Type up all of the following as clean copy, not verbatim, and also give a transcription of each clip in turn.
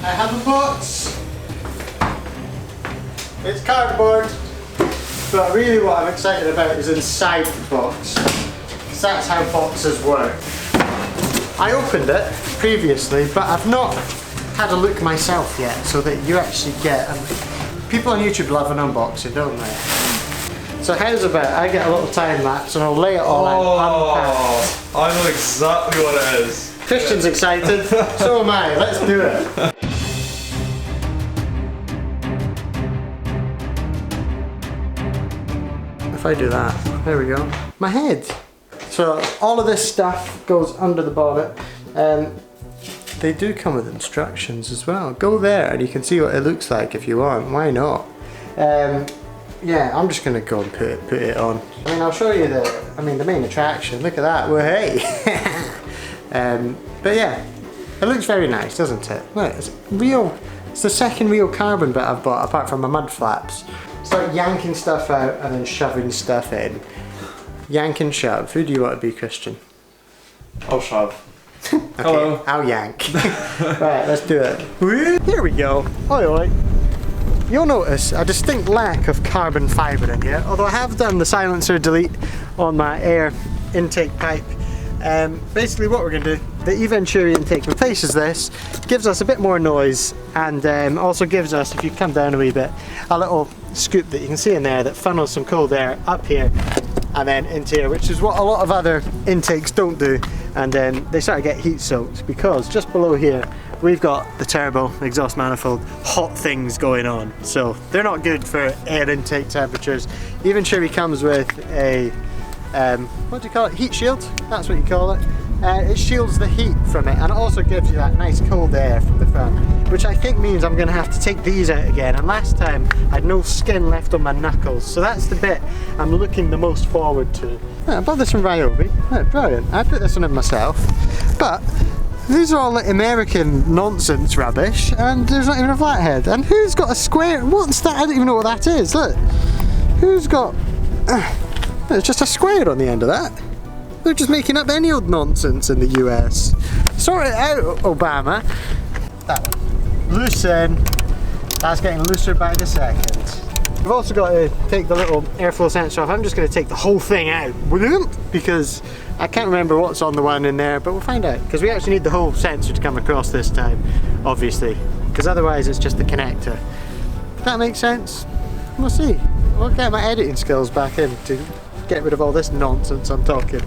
I have a box. It's cardboard, but really what I'm excited about is inside the box, because that's how boxes work. I opened it previously, but I've not had a look myself yet, so that you actually get, people on YouTube love an unboxing, don't they? So how's about I get a little time lapse and I'll lay it all out unpacked. I know exactly what it is. Christian's excited, so am I, let's do it. If I do that, there we go, my head. So all of this stuff goes under the bonnet. They do come with instructions as well. Go there and you can see what it looks like if you want, why not? Yeah, I'm just gonna go and put it on. I mean, I'll show you the main attraction, look at that, well hey. But yeah, it looks very nice, doesn't it? Look, it's real, it's the second real carbon bit I've bought apart from my mud flaps. Start yanking stuff out and then shoving stuff in. Yank and shove. Who do you want to be, Christian? I'll shove. Okay, hello. I'll yank. Right, let's do it. Here we go. Oi oi. You'll notice a distinct lack of carbon fibre in here, although I have done the silencer delete on my air intake pipe. Basically what we're going to do, the Eventuri Intake replaces this, gives us a bit more noise, and also gives us, if you come down a wee bit, a little scoop that you can see in there that funnels some cold air up here and then into here, which is what a lot of other intakes don't do, and then they start to get heat soaked because just below here we've got the turbo, exhaust manifold, hot things going on, so they're not good for air intake temperatures. Eventuri comes with a what do you call it? Heat shield? That's what you call it. It shields the heat from it and it also gives you that nice cold air from the front, which I think means I'm going to have to take these out again, and last time I had no skin left on my knuckles, so that's the bit I'm looking the most forward to. I bought this from Ryobi. Brilliant. I put this on it myself, but these are all like American nonsense rubbish and there's not even a flathead. And who's got a square? What's that? I don't even know what that is. Look. Who's got... There's just a square on the end of that. They're just making up any old nonsense in the US. Sort it out, Obama. That one. Loosen. That's getting looser by the second. We've also got to take the little airflow sensor off. I'm just going to take the whole thing out because I can't remember what's on the one in there, but we'll find out, because we actually need the whole sensor to come across this time, obviously, because otherwise it's just the connector. Does that make sense? We'll see. We'll get my editing skills back in to get rid of all this nonsense I'm talking.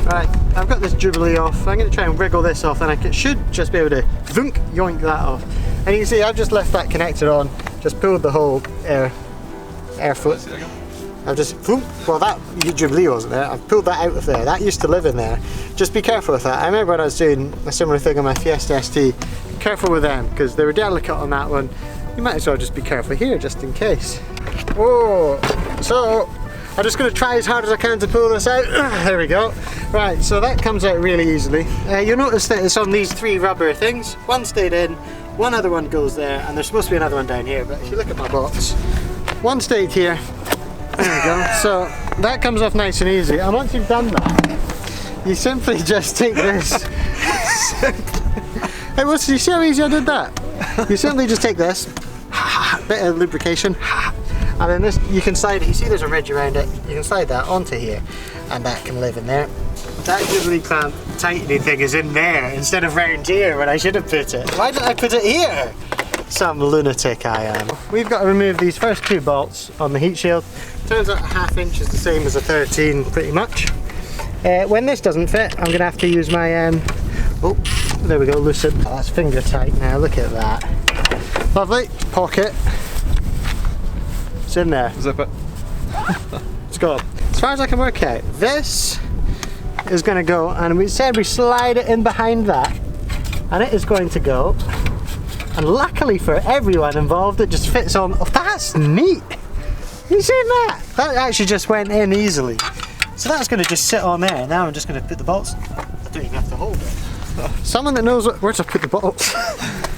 Right, I've got this Jobby off. I'm going to try and wriggle this off, and I should just be able to thunk, yoink that off. And you can see I've just left that connector on, just pulled the whole air foot. I've just, well, that Jobby wasn't there. I've pulled that out of there. That used to live in there. Just be careful with that. I remember when I was doing a similar thing on my Fiesta ST. Careful with them, because they were delicate on that one. You might as well just be careful here, just in case. Oh, so I'm just going to try as hard as I can to pull this out. There we go. Right, so that comes out really easily. You'll notice that it's on these three rubber things. One stayed in, one other one goes there, and there's supposed to be another one down here, but if you look at my box, one stayed here. There we go. So that comes off nice and easy, and once you've done that, you simply just take this. Hey, you see how easy I did that? You simply just take this, bit of lubrication, and then this, you can slide it. You see there's a ridge around it, you can slide that onto here, and that can live in there. That Jobby clamp tightening thing is in there instead of round here when I should have put it. Why did I put it here? Some lunatic I am. We've got to remove these first two bolts on the heat shield. Turns out a 1/2 inch is the same as a 13 pretty much. When this doesn't fit, I'm going to have to use my, oh, there we go, loosen. Oh, that's finger tight now, look at that. Lovely, pocket. It's in there. Zip it. Let's go. As far as I can work out, this is going to go, and we said we slide it in behind that, and it is going to go, and luckily for everyone involved, it just fits on. Oh, that's neat. You seen that? That actually just went in easily. So that's going to just sit on there. Now I'm just going to put the bolts. I don't even have to hold it. Someone that knows where to put the bolts.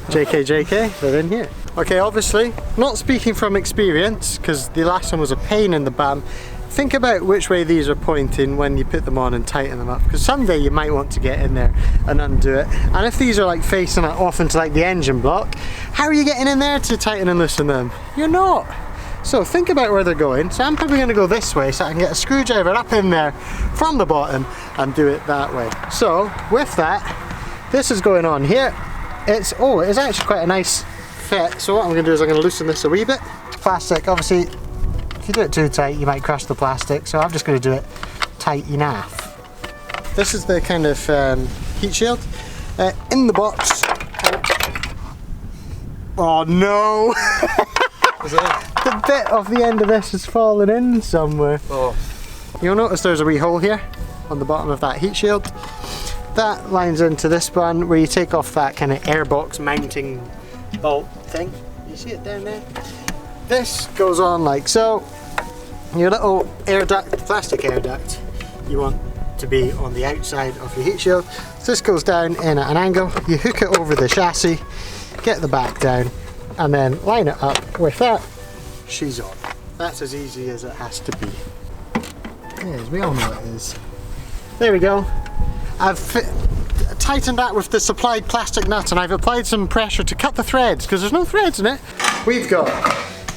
JK, they're in here. Okay, obviously, not speaking from experience, because the last one was a pain in the bum, think about which way these are pointing when you put them on and tighten them up, because someday you might want to get in there and undo it. And if these are like facing off into like the engine block, how are you getting in there to tighten and loosen them? You're not. So think about where they're going. So I'm probably going to go this way so I can get a screwdriver up in there from the bottom and do it that way. So with that, this is going on here. It's actually quite a nice fit. So what I'm going to do is I'm going to loosen this a wee bit. Plastic, obviously, if you do it too tight, you might crush the plastic. So I'm just going to do it tight enough. This is the kind of heat shield in the box. Oh no! The bit of the end of this has fallen in somewhere. Oh. You'll notice there's a wee hole here on the bottom of that heat shield. That lines into this one where you take off that kind of airbox mounting bolt thing. You see it down there? This goes on like so. Your little air duct, plastic air duct, you want to be on the outside of your heat shield. So this goes down in at an angle. You hook it over the chassis, get the back down, and then line it up with that. She's on. That's as easy as it has to be. It is, we all know it is. There we go. I've tightened that with the supplied plastic nut, and I've applied some pressure to cut the threads, because there's no threads in it. We've got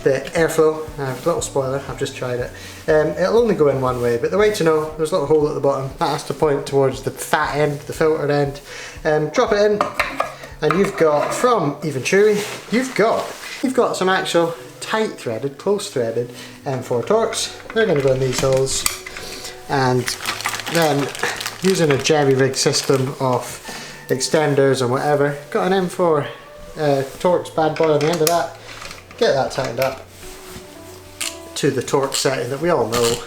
the airflow. I have a little spoiler, I've just tried it. It'll only go in one way, but the way to know, there's a little hole at the bottom. That has to point towards the fat end, the filtered end. Drop it in, and you've got, from Eventuri, you've got some actual tight threaded, close threaded M4 Torx. They're going to go in these holes, and then using a jerry rig system of extenders and whatever, got an M4 Torx bad boy on the end of that. Get that tightened up to the torque setting that we all know.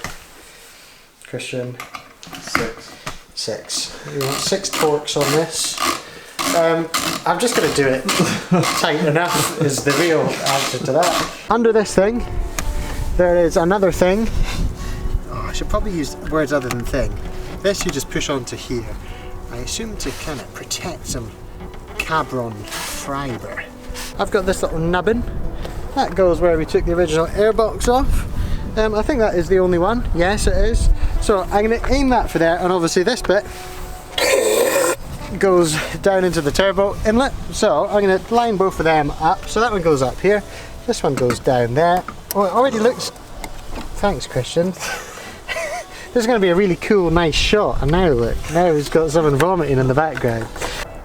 Christian, 6. You want 6 torques on this. I'm just going to do it tight enough is the real answer to that. Under this thing, there is another thing. Oh, I should probably use words other than thing. This you just push onto here. I assume to kind of protect some cabron fibre. I've got this little nubbin. That goes where we took the original airbox off. I think that is the only one. Yes, it is. So I'm going to aim that for there, and obviously this bit goes down into the turbo inlet. So I'm going to line both of them up. So that one goes up here, this one goes down there. Oh, it already looks, thanks Christian. This is going to be a really cool, nice shot. And now look, now he's got someone vomiting in the background.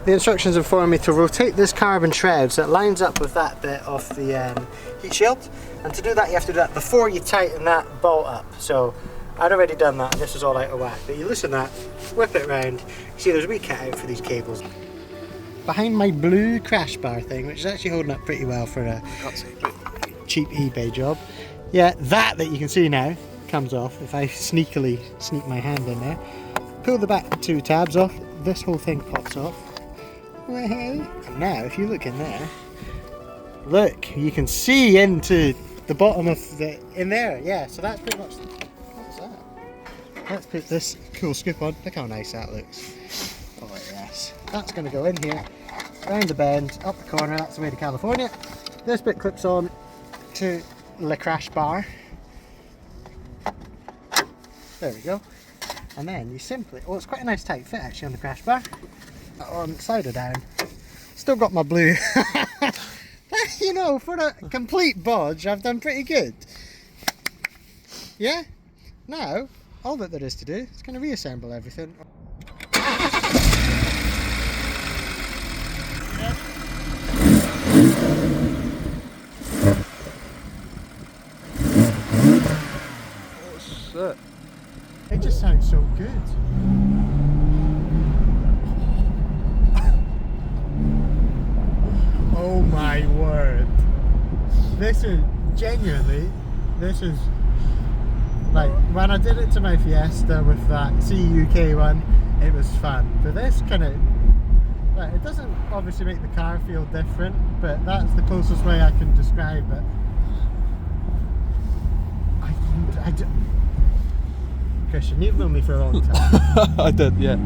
The instructions inform me to rotate this carbon shred so it lines up with that bit of the heat shield. And to do that you have to do that before you tighten that bolt up. So I'd already done that and this is all out of whack. But you loosen that, whip it round. You see there's a wee cutout for these cables. Behind my blue crash bar thing, which is actually holding up pretty well for a cheap eBay job. Yeah, that you can see now comes off if I sneakily sneak my hand in there. Pull the back 2 tabs off, this whole thing pops off. And now if you look in there, look, you can see into the bottom of in there. Yeah, so that's pretty much, what's that? Let's put this cool scoop on. Look how nice that looks. Oh yes, that's going to go in here, round the bend, up the corner. That's the way to California. This bit clips on to the crash bar. There we go. And then you simply, it's quite a nice tight fit actually on the crash bar. On slider down. Still got my blue. You know, for a complete bodge, I've done pretty good. Yeah? Now, all that there is to do is kind of reassemble everything. Oh shit. It just sounds so good. Oh my word. This is genuinely, this is like when I did it to my Fiesta with that CUK one, it was fun. But this kind of, like, it doesn't obviously make the car feel different, but that's the closest way I can describe it. Christian, you've known me for a long time. I did, yeah.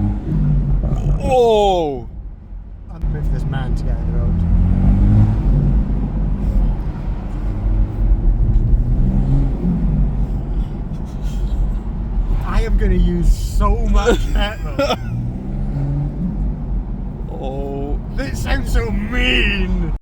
Oh! I'll move this man to get out of the road. I'm gonna use so much petrol. Oh. That sounds so mean.